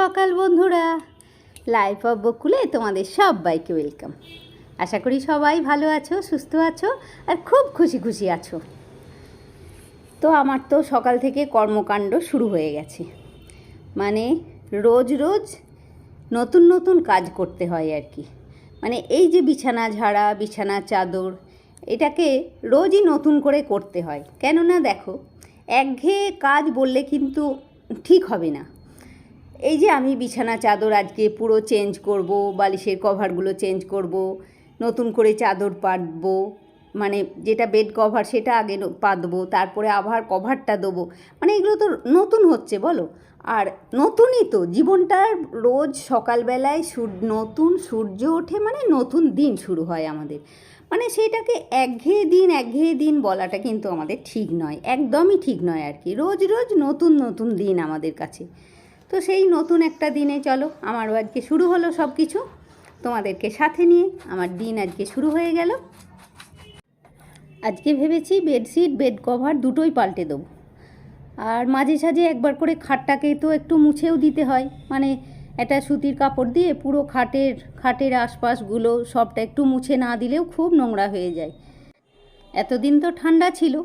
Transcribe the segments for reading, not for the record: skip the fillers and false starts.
সকাল বন্ধুরা, life of বকুলে তোমাদের সবাইকে ওয়েলকাম। আশা করি সবাই ভালো আছো, সুস্থ আছো আর খুব খুশি খুশি আছো। তো আমার তো সকাল থেকে কর্মকাণ্ড শুরু হয়ে গেছে। মানে রোজ রোজ নতুন নতুন কাজ করতে হয় আর কি। মানে এই যে বিছানা ঝাড়া, বিছানা চাদর, এটাকে রোজই নতুন করে করতে হয়। কেননা দেখো, একঘেয়ে কাজ বললে কিন্তু ঠিক হবে না। এই যে আমি বিছানা চাদর আজকে পুরো চেঞ্জ করব, বালিশের কভারগুলো চেঞ্জ করব, নতুন করে চাদর পাতবো, মানে যেটা বেড কভার সেটা আগে পাতবো, তারপরে আবার কভারটা দেবো। মানে এগুলো তো নতুন হচ্ছে বলো। আর নতুনই তো জীবনটার, রোজ সকালবেলায় নতুন সূর্য ওঠে মানে নতুন দিন শুরু হয় আমাদের। মানে সেটাকে একঘেয়ে দিন বলাটা কিন্তু আমাদের ঠিক নয়, একদমই ঠিক নয় আর কি। রোজ রোজ নতুন নতুন দিন আমাদের কাছে। তো সেই নতুন একটা দিনে চলো, আমারও আজকে শুরু হলো সব কিছু তোমাদেরকে সাথে নিয়ে। আমার দিন আজকে শুরু হয়ে গেল। আজকে ভেবেছি বেডশিট বেড কভার দুটোই পাল্টে দেবো। আর মাঝে সাঝে একবার করে খাটটাকে তো একটু মুছেও দিতে হয়। মানে একটা সুতির কাপড় দিয়ে পুরো খাটের আশপাশগুলো সবটা একটু মুছে না দিলেও খুব নোংরা হয়ে যায়। এতদিন তো ঠান্ডা ছিল,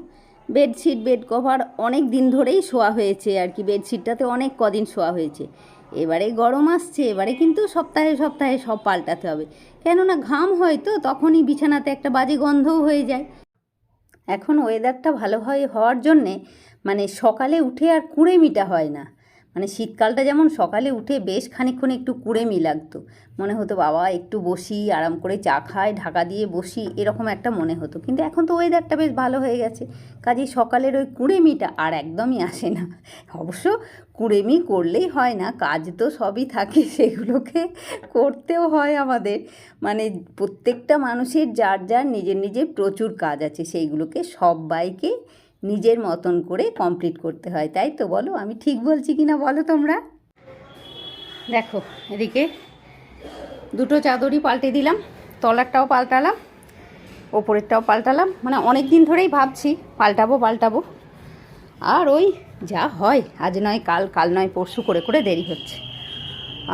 বেডশিট বেড কভার অনেক দিন ধরেই শোয়া হয়েছে আর কি। বেডশিটটাতে অনেক কদিন শোয়া হয়েছে। এবারে গরম আসছে, এবারে কিন্তু সপ্তাহে সপ্তাহে সব পাল্টাতে হবে। কেননা ঘাম হয় তো, তখনই বিছানাতে একটা বাজে গন্ধও হয়ে যায়। এখন ওয়েদারটা ভালো হওয়ার জন্যে মানে সকালে উঠে আর কুঁড়েমিটা হয় না। মানে শীতকালটা যেমন সকালে উঠে বেশ খানিকক্ষণ একটু কুঁড়েমি লাগতো, মনে হতো বাবা একটু বসি, আরাম করে চা খাই, ঢাকা দিয়ে বসি, এরকম একটা মনে হতো। কিন্তু এখন তো ওয়েদারটা বেশ ভালো হয়ে গেছে, কাজেই সকালের ওই কুঁড়েমিটা আর একদমই আসে না। অবশ্য কুঁড়েমি করলেই হয় না, কাজ তো সবই থাকে, সেগুলোকে করতেও হয় আমাদের। মানে প্রত্যেকটা মানুষের যার যার নিজের প্রচুর কাজ আছে, সেইগুলোকে সবাইকে নিজের মতন করে কমপ্লিট করতে হয়, তাই তো? বলো আমি ঠিক বলছি কি না বলো তোমরা। দেখো এদিকে দুটো চাদরই পাল্টে দিলাম, তলারটাও পাল্টালাম, ওপরেরটাও পাল্টালাম। মানে অনেক দিন ধরেই ভাবছি পাল্টাবো। আর ওই যা হয়, আজ নয় কাল, কাল নয় পরশু করে করে দেরি হচ্ছে।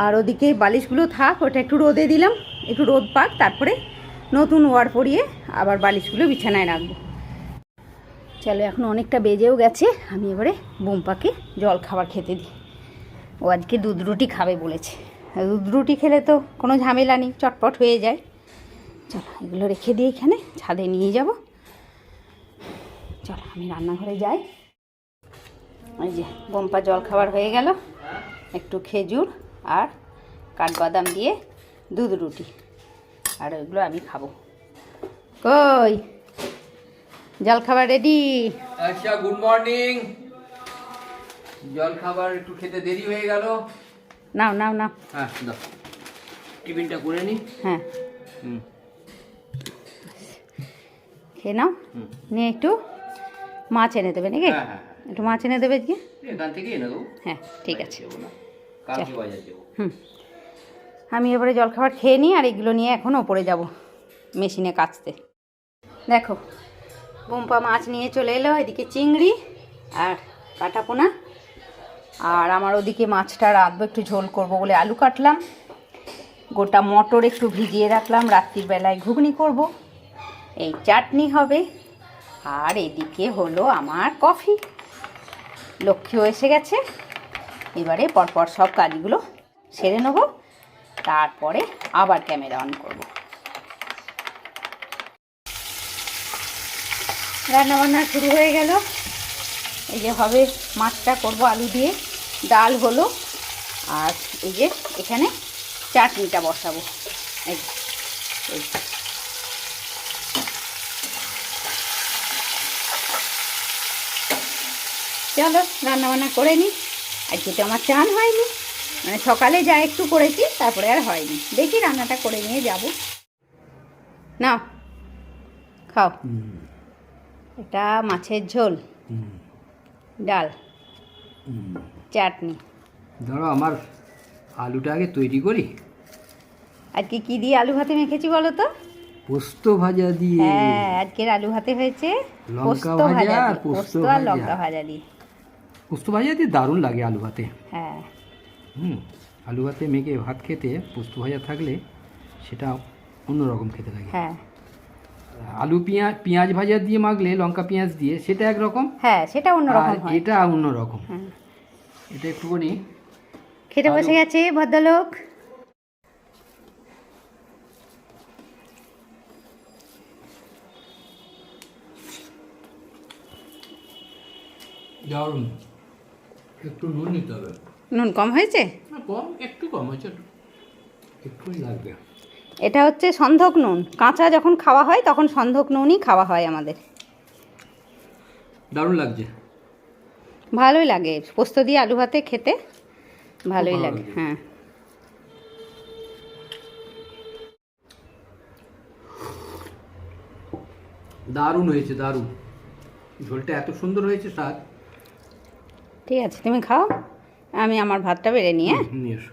আর ওদিকে বালিশগুলো থাক, ওটা একটু রোদে দিলাম, একটু রোদ পাক, তারপরে নতুন ওয়ার পরিয়ে আবার বালিশগুলো বিছানায় রাখবো। চলো, এখন অনেকটা বেজেও গেছে, আমি এবারে বোম্পাকে জল খাবার খেতে দিই। ও আজকে দুধ রুটি খাবে বলেছে। দুধ রুটি খেলে তো কোনো ঝামেলা নেই, চটপট হয়ে যায়। চলো এগুলো রেখে দিয়ে এখানে ছাদে নিয়ে যাব। চলো আমি রান্নাঘরে যাই। ওই যে বোম্পা জল খাবার হয়ে গেল, একটু খেজুর আর কাঠবাদাম দিয়ে দুধ রুটি, আর ওইগুলো আমি খাবো। কই জল খাবার রেডি? আচ্ছা, গুড মর্নিং। জল খাবার একটু খেতে দেরি হয়ে গেল। নাও। হ্যাঁ দাও, টিফিনটা করে নি। হ্যাঁ খেয়ে নাও, নিয়ে একটু মাছ এনে দেবে নাকি? হ্যাঁ, একটু মাছ এনে দেবে আজকে? এখান থেকে এনে দেবো। হ্যাঁ ঠিক আছে। কালকে বাজার দেবো। আমি এবারে জলখাবার খেয়ে নিই, আর এগুলো নিয়ে এখন ওপরে যাব মেশিনে কাচতে। দেখো বোম্পা মাছ নিয়ে চলে এলো, এদিকে চিংড়ি আর কাটাপোনা। আর আমার ওদিকে মাছটা রাঁধবো, একটু ঝোল করব বলে আলু কাটলাম, গোটা মটর একটু ভিজিয়ে রাখলাম, রাত্রির বেলায় ঘুগনি করব, এই চাটনি হবে। আর এদিকে হলো আমার কফি। লক্ষ্মীও এসে গেছে, এবারে পরপর সব কাজগুলো সেরে নেব, তারপরে আবার ক্যামেরা অন করব। রান্নাবান্না শুরু হয়ে গেল। এই যে হবে মাছটা করব আলু দিয়ে, ডাল হলো, আর এই যে এখানে চাটনিটা বসাবো। এই চলো রান্নাবান্না করে নিই। আজকে তো আমার চান হয়নি, মানে সকালে যা একটু করেছি তারপরে আর হয়নি। দেখি রান্নাটা করে নিয়ে যাব। নাও খাও। এটা মাছের ঝোল, ডাল, চাটনি। ধরো আমার আলুটা আগে তৈরি করি। আজকে কি দিয়ে আলু ভাতে মেখেছি বলো তো? পোস্ত ভাজা দিয়ে। হ্যাঁ, আজকের আলু ভাতে হয়েছে পোস্ত ভাজা, পোস্ত আর লঙ্কা ভাজা দিয়ে। পোস্ত ভাজা দিয়ে দারুণ লাগে আলু ভাতে। হ্যাঁ আলু ভাতে মেখে ভাত খেতে পোস্ত ভাজা থাকলে সেটা অন্যরকম খেতে লাগে। হ্যাঁ আলু পেঁয়াজ ভাজা দিয়ে মাখলে লঙ্কা পেঁয়াজ দিয়ে সেটা একরকম, হ্যাঁ সেটা অন্যরকম হয়। এটা অন্যরকম। হ্যাঁ এটা একটুখানি খেতে বসে গেছে ভদ্রলোক। দারুণ। একটু নুন নিতে হবে। নুন কম হয়েছে? কম, একটু কম হয়েছে, একটুই লাগবে। এটা হচ্ছে সন্ধক নুন, কাঁচা যখন খাওয়া হয় তখন সন্ধক নুনই খাওয়া হয় আমাদের। দারুণ লাগছে। ভালোই লাগে পোস্ত দিয়ে আলু ভাতে খেতে, ভালোই লাগে। হ্যাঁ দারুণ হয়েছে, দারুণ। ঝোলটা এত সুন্দর হয়েছে, স্বাদ। ঠিক আছে তুমি খাও, আমি আমার ভাতটা বেড়ে নিয়ে নিয়ে এসো।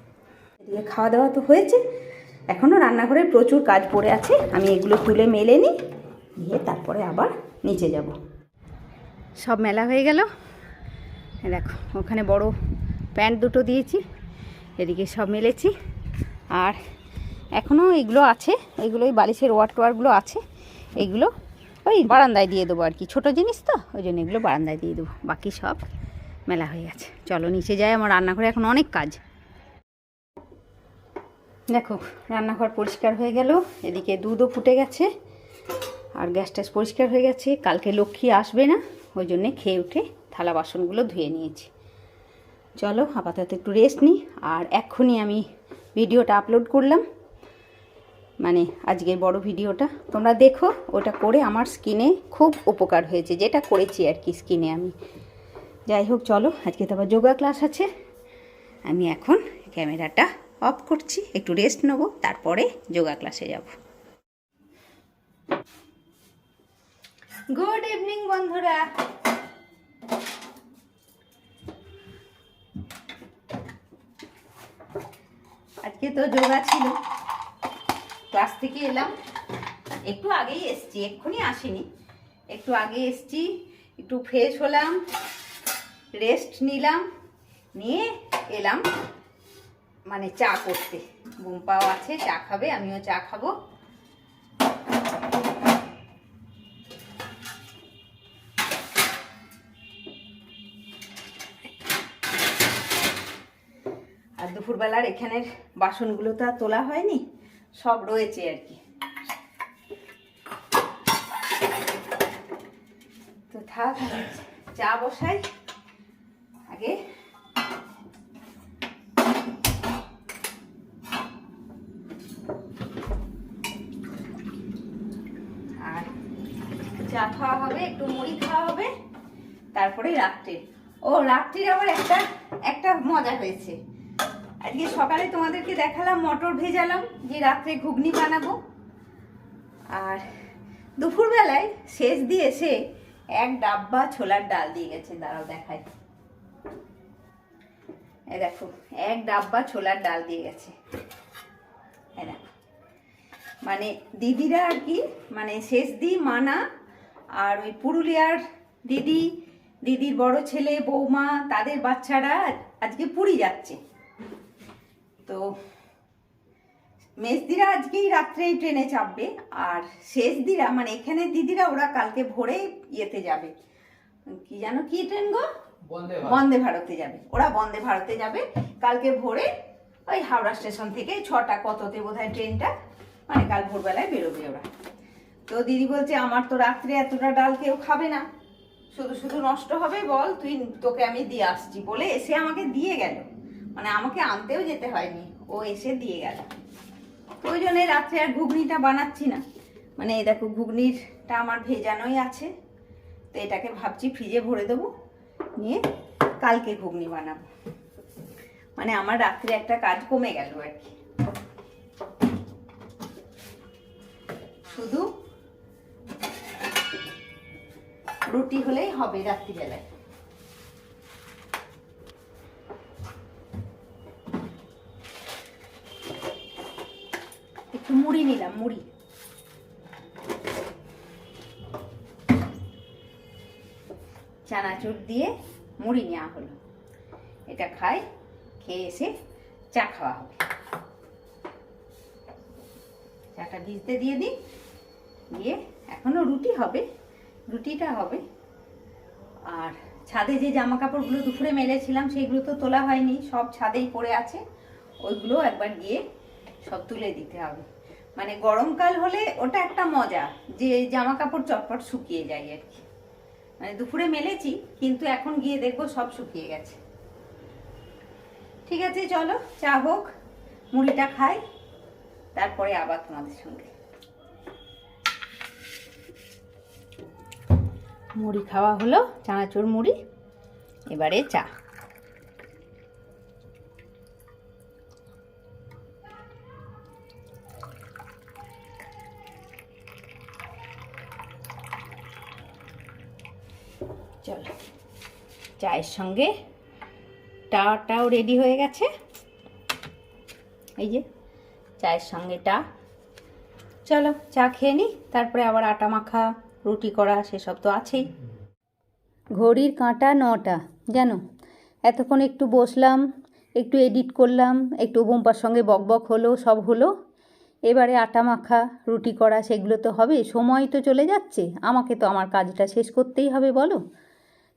এদিকে খাওয়া দাওয়া তো হয়েছে, এখনও রান্নাঘরে প্রচুর কাজ পড়ে আছে। আমি এগুলো তুলে মেলে নিই, নিয়ে তারপরে আবার নিচে যাব। সব মেলা হয়ে গেল। দেখো ওখানে বড় প্যান্ট দুটো দিয়েছি, এদিকে সব মেলেছি। আর এখনও এগুলো আছে, এগুলো ওই বালিশের ওয়ার টোয়ারগুলো আছে, এগুলো ওই বারান্দায় দিয়ে দেবো আর কি, ছোটো জিনিস তো ওই জন্য এগুলো বারান্দায় দিয়ে দেবো। বাকি সব মেলা হয়ে গেছে। চলো নিচে যাই, আমার রান্নাঘরে এখন অনেক কাজ। দেখো রান্নাঘর পরিষ্কার হয়ে গেল, এদিকে দুধও ফুটে গেছে আর গ্যাস ট্যাস পরিষ্কার হয়ে গেছে। কালকে লক্ষ্মী আসবে না, ওই জন্যে খেয়ে উঠে থালা বাসনগুলো ধুয়ে নিয়েছি। চলো আপাতত একটু রেস্ট নিই। আর এক্ষুনি আমি ভিডিওটা আপলোড করলাম, মানে আজকের বড় ভিডিওটা তোমরা দেখো। ওটা করে আমার স্কিনে খুব উপকার হয়েছে, যেটা করেছি আর কি স্কিনে আমি। যাই হোক চলো, আজকে তো আবার যোগা ক্লাস আছে। আমি এখন ক্যামেরাটা অফ করছি, একটু রেস্ট নেবো, তারপরে যোগা ক্লাসে যাব। গুড ইভিনিং বন্ধুরা। আজকে তো যোগা ছিল, ক্লাস থেকে এলাম, একটু আগেই এসছি, এক্ষুনি আসিনি, একটু আগে এসছি, একটু ফ্রেশ হলাম, রেস্ট নিলাম, নিয়ে এলাম মানে চা করতে। বুম্পাও আছে, চা খাবে, আমিও চা খাবো। আর দুপুরবেলার এখানের বাসনগুলো তো আর তোলা হয়নি, সব রয়েছে আর কি। তো থাক, চা বসাই আগে। আর চা খাওয়া হবে, একটু মুড়ি খাওয়া হবে, তারপরে রাত্রে। ও রাত্রির আবার একটা মজা হয়েছে। আজকে সকালে তোমাদেরকে দেখালাম মটর ভেজালাম যে রাত্রে ঘুগনি বানাবো, আর দুপুরবেলায় শেষ দিয়ে এসে এক ডাব্বা ছোলার ডাল দিয়ে গেছে। দাঁড়াও দেখাই, এই দেখো এক ডাব্বা ছোলার ডাল দিয়ে গেছে। এই দেখো, মানে দিদিরা আর কি, মানে শেষ দি মানা আর ওই পুরুলিয়ার দিদির বড় ছেলে বৌমা তাদের বাচ্চারা আজকে পুরী যাচ্ছে। তো মেজদিরা আজকেই রাত্রেই ট্রেনে চাপবে, আর শেষ দিরা মানে এখানে দিদিরা ওরা কালকে ভোরে ইয়েতে যাবে, কি জানো কি ট্রেন গো, বন্দে ভারতে যাবে। ওরা বন্দে ভারতে যাবে কালকে ভোরে, ওই হাওড়া স্টেশন থেকে 6টা কততে বোধহয় ট্রেনটা, মানে কাল ভোরবেলায় বেরোবে ওরা। তো দিদি বলছে আমার তো রাত্রে এতটা ডাল কেউ খাবে না, শুধু শুধু নষ্ট হবে, বল তোকে আমি দিয়ে আসছি বলে এসে আমাকে দিয়ে গেল, মানে আমাকে আনতেও যেতে হয়নি, ও এসে দিয়ে গেল। ওই জন্য রাত্রে আর ঘুগনিটা বানাচ্ছি না। মানে এই দেখো ঘুগনিটা আমার ভেজানোই আছে, তো এটাকে ভাবছি ফ্রিজে ভরে দেবো, নিয়ে কালকে ঘুগনি বানাবো। মানে আমার রাত্রে একটা কাজ কমে গেল আর কি। শুধু রুটি হলেই হবে রাত্রিবেলায়। একটু মুড়ি নিলাম, মুড়ি চানাচুর দিয়ে মুড়ি নেওয়া হলো, এটা খাই, খেয়ে এসে চা খাওয়া হবে। চাটা ভিজতে দিয়ে দিই, দিয়ে এখনও রুটি হবে, রুটিটা হবে। আর ছাদে যে জামা কাপড়গুলো দুপুরে মেলেছিলাম সেগুলো তো তোলা হয়নি, সব ছাদেই পড়ে আছে, ওইগুলো একবার গিয়ে সব তুলে দিতে হবে। মানে গরমকাল হলে ওটা একটা মজা, যে জামা কাপড় চটপট শুকিয়ে যায় আর কি। মানে দুপুরে মেলেছি, কিন্তু এখন গিয়ে দেখবো সব শুকিয়ে গেছে। ঠিক আছে, চলো চা হোক, মুড়িটা খাই, তারপরে আবার তোমাদের সঙ্গে। মুড়ি খাওয়া হলো, চানাচুর মুড়ি, এবারে চা। চলো, চায়ের সঙ্গে টাও রেডি হয়ে গেছে, এই যে চায়ের সঙ্গে টা। চলো চা খেয়ে নিই, তারপরে আবার আটা মাখা, রুটি করা, সেসব তো আছেই। ঘড়ির কাঁটা 9টা, জানো। এতক্ষণ একটু বসলাম, একটু এডিট করলাম, একটু বোম্পার সঙ্গে বকবক হলো, সব হলো। এবারে আটা মাখা, রুটি করা, সেগুলো তো হবে, সময় তো চলে যাচ্ছে, আমাকে তো আমার কাজটা শেষ করতেই হবে, বলো।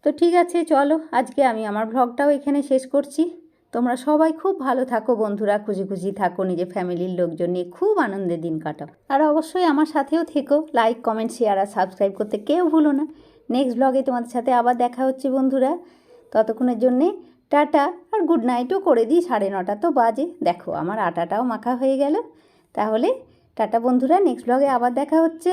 তো ঠিক আছে, চলো আজকে আমি আমার ভ্লগটাও এখানে শেষ করছি। তোমরা সবাই খুব ভালো থাকো বন্ধুরা, খুশি খুশি থাকো, নিজের ফ্যামিলির লোকজন নিয়ে খুব আনন্দের দিন কাটাও। আর অবশ্যই আমার সাথেও থেকো, লাইক, কমেন্ট, শেয়ার আর সাবস্ক্রাইব করতে কেউ ভুলো না। নেক্সট ব্লগে তোমাদের সাথে আবার দেখা হচ্ছে বন্ধুরা। ততক্ষণের জন্যে টাটা, আর গুড নাইটও করে দিই, 9:30 তো বাজে। দেখো আমার আটাটাও মাখা হয়ে গেল। তাহলে টাটা বন্ধুরা, নেক্সট ব্লগে আবার দেখা হচ্ছে।